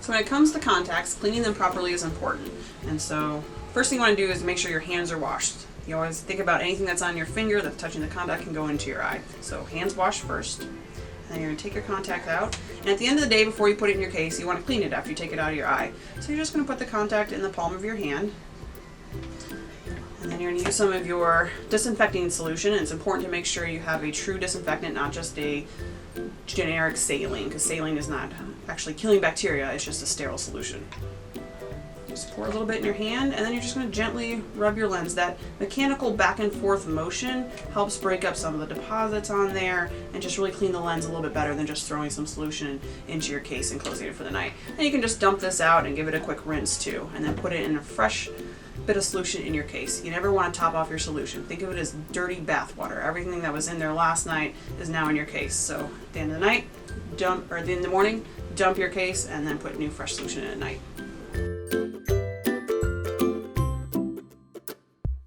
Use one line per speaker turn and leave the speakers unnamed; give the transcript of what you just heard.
So when it comes to contacts, cleaning them properly is important. And so first thing you want to do is make sure your hands are washed. You always think about anything that's on your finger that's touching the contact can go into your eye. So hands washed first. And then you're going to take your contact out. And at the end of the day, before you put it in your case, you want to clean it after you take it out of your eye. So you're just going to put the contact in the palm of your hand. And then you're going to use some of your disinfecting solution. And it's important to make sure you have a true disinfectant, not just a generic saline, because saline is not actually killing bacteria, it's just a sterile solution. Just pour a little bit in your hand, and then you're just going to gently rub your lens. That mechanical back and forth motion helps break up some of the deposits on there and just really clean the lens a little bit better than just throwing some solution into your case and closing it for the night. And you can just dump this out and give it a quick rinse too, and then put it in a fresh bit of solution in your case. You never want to top off your solution. Think of it as dirty bath water. Everything that was in there last night is now in your case. So at the end of the night, dump, or at the end of the morning, dump your case and then put new fresh solution in at night.